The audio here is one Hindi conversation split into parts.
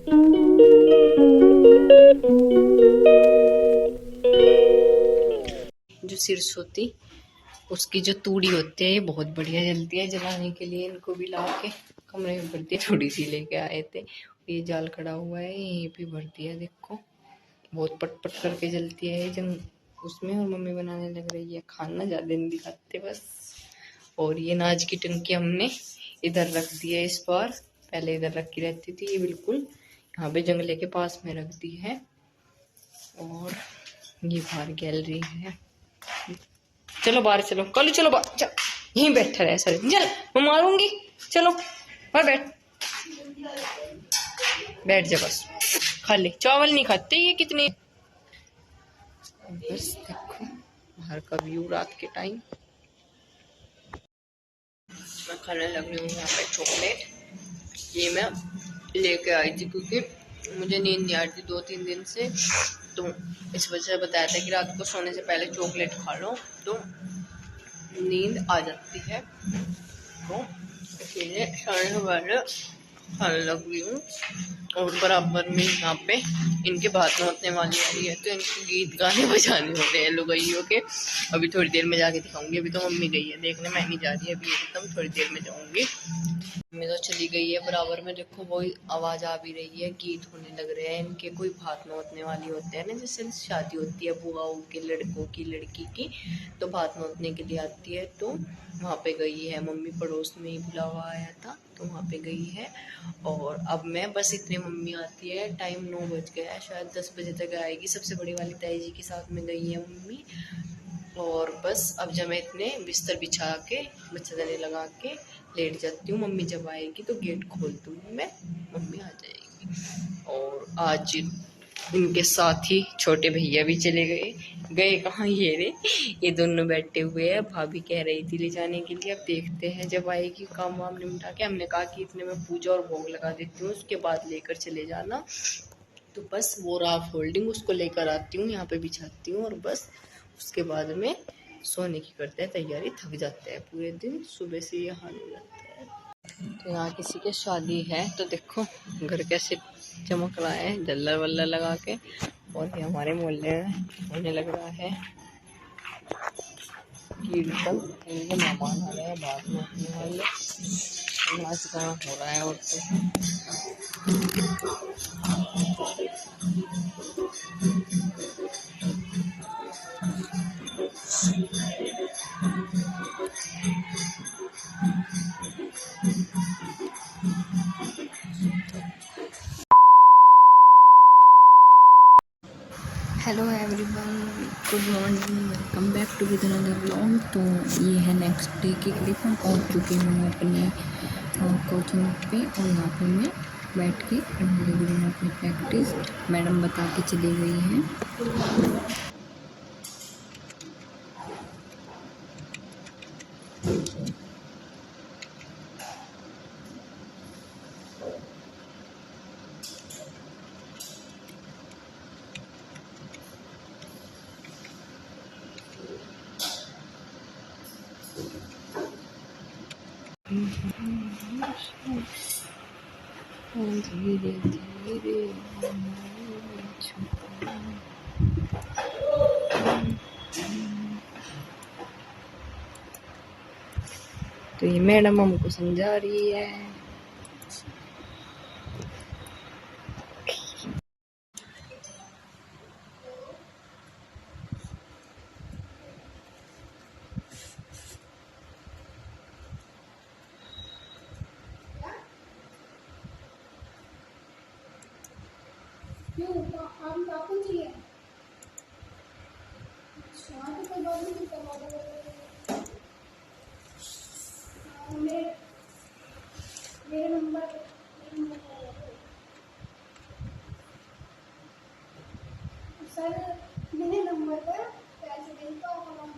जो सिरसोती उसकी जो तूड़ी होती है ये बहुत बढ़िया जलती है। जलाने के लिए इनको भी ला के कमरे में भर दिया, थोड़ी सी लेके आए थे। ये जाल खड़ा हुआ है, यहीं पे भर दिया। देखो बहुत पट पट करके जलती है जंग उसमें। और मम्मी बनाने लग रही है खाना, ज्यादा नहीं दिखाते बस। और ये नाज की टंकी हमने इधर रख दी है इस बार, पहले इधर रखी रहती थी। ये बिल्कुल यहाँ पे जंगले के पास में रख दी है। और ये बाहर गैलरी है। चलो बाहर चलो, कल चलो बाहर, चल यहीं बैठा रहे सर, चल मैं मारूंगी। चलो बाहर बैठ, बैठ जा बस। खा ले, चावल नहीं खाते ये कितने। बस देखो बाहर का व्यू रात के टाइम। मैं खाने लग रही हूँ यहाँ पे चॉकलेट। ये मैं लेके आई थी क्योंकि मुझे नींद नहीं आ रही थी 2-3 दिन से, तो इस वजह से बताया था कि रात को सोने से पहले चॉकलेट खा लो तो नींद आ जाती है। तो इसीलिए सोने से पहले खाने लग रही हूँ। और बराबर में यहाँ पे इनके भात नोतने वाली आ रही है, तो इनके गीत गाने बजाने होते हैं लुगाइयों के। अभी थोड़ी देर में जाके दिखाऊंगी। अभी तो मम्मी गई है देखने, मैं नहीं जा रही है अभी एकदम, थोड़ी देर में जाऊंगी। मम्मी तो चली गई है। बराबर में देखो वही आवाज आ भी रही है, गीत होने लग रहे हैं इनके। कोई भात नोतने वाली होते हैं ना, जैसे शादी होती है बुआओं के लड़कों की लड़की की, तो भात नोतने के लिए आती है। तो वहाँ पे गई है मम्मी, पड़ोस में ही बुलावा आया था तो वहाँ पे गई है। और अब मैं बस इतने मम्मी आती है, टाइम 9 बज गया है, शायद 10 बजे तक आएगी। सबसे बड़ी वाली ताई जी के साथ में गई है मम्मी। और बस अब जब मैं इतने बिस्तर बिछा के मच्छरदानी लगा के लेट जाती हूँ, मम्मी जब आएगी तो गेट खोल दूँगी मैं, मम्मी आ जाएगी। और आज इनके साथ ही छोटे भैया भी चले गए। गए कहाँ ये रे, ये दोनों बैठे हुए हैं। भाभी कह रही थी ले जाने के लिए, अब देखते हैं जब आएगी काम वाम निपटा के। हमने कहा कि इतने में पूजा और भोग लगा देती हूँ, उसके बाद लेकर चले जाना। तो बस वो रहा फोल्डिंग, उसको लेकर आती हूँ, यहाँ पे बिछाती हूँ और बस उसके बाद में सोने की करते हैं तैयारी। थक जाते हैं पूरे दिन, सुबह से ये हाल हो जाता है। तो यहाँ किसी के शादी है तो देखो घर कैसे चमक रहा है जल्लर वल्लर लगा के। और ये हमारे मोहल्ले में होने लग रहा है कीर्तन, इनके मेहमान आ रहे हैं बात मारने वाले, नाच गाना हो रहा है। और hello everyone, good morning, welcome back to with another vlog. तो ये है नेक्स्ट डे की क्लिप। हम पहुँच चुके हैं अपने कोचिंग पे और यहाँ पे मैं बैठ के करने लग रही हूँ अपनी प्रैक्टिस। मैडम बता के चली गई हैं। धीरे धीरे तो ये मैडम हमको समझा रही है। मेरे नंबर सर, मेरे नंबर पर प्रेसिडेंट का अकाउंट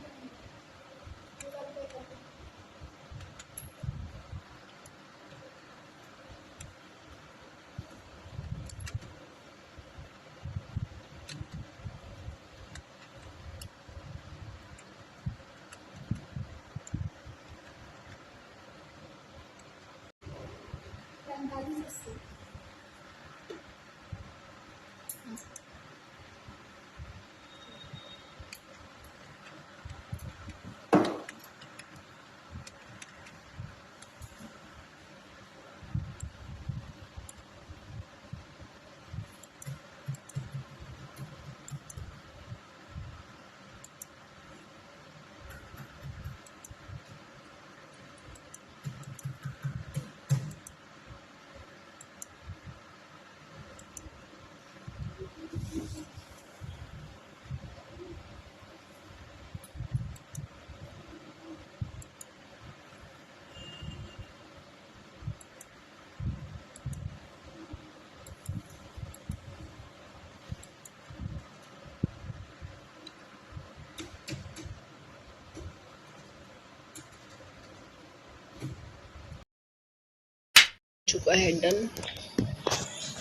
चुका है डन।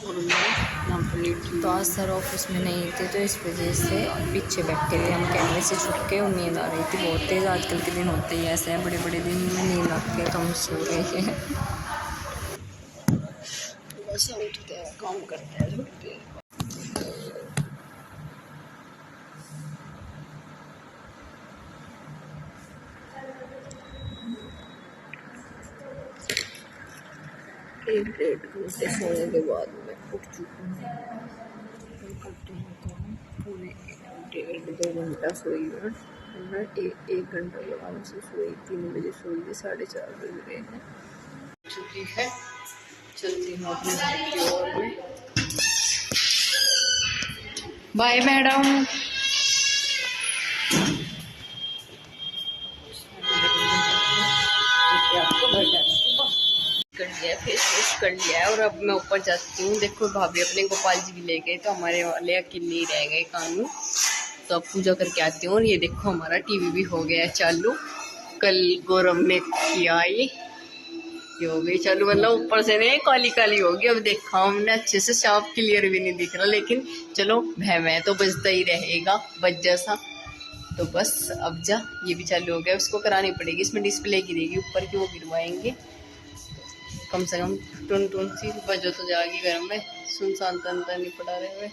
और मैं यहाँ पर लेटी तो आज सर ऑफिस में नहीं थे तो इस वजह से पीछे बैठे हुए हम कैमरे से छुट के, और नींद आ रही थी बहुत तेज़। आजकल के दिन होते ही ऐसे हैं, बड़े बड़े दिन में नींद आती है तो हम सो रहे हैं। बस हम उठते हैं, काम करते हैं थोड़ी देर। एक डेढ़ घंटे सोने के बाद मैं उठ चुकी हूँ। करते हैं काम पूरे 1.5-2 घंटा सोई हूँ मैं। एक घंटा आराम से सोई, 3 बजे सोई है, 4:30 बज रहे हैं। चुकी है, चलती हूँ अपने घर की ओर में। Bye madam. कर लिया, फेस वॉश कर लिया है और अब मैं ऊपर जाती हूँ। देखो भाभी अपने गोपाल जी भी ले गए तो हमारे वाले अकेले ही रह गए कानू। तो अब पूजा करके आती हूँ। और ये देखो हमारा टीवी भी हो गया है चालू। कल गौरव ने किया ये हो गई चालू, मतलब ऊपर से नहीं काली काली होगी। अब देखा हमने अच्छे से, साफ क्लियर भी नहीं दिख रहा, लेकिन चलो भैं तो बजता ही रहेगा बज जैसा। तो बस अब जा, ये भी चालू हो गया, उसको करानी पड़ेगी। इसमें डिस्प्ले गिरेगी ऊपर की, वो गिरवाएंगे। कम से कम टुन टुन सी बजो तो जाएगी घर में, सुनसान तन नहीं पड़ा रहे हुए।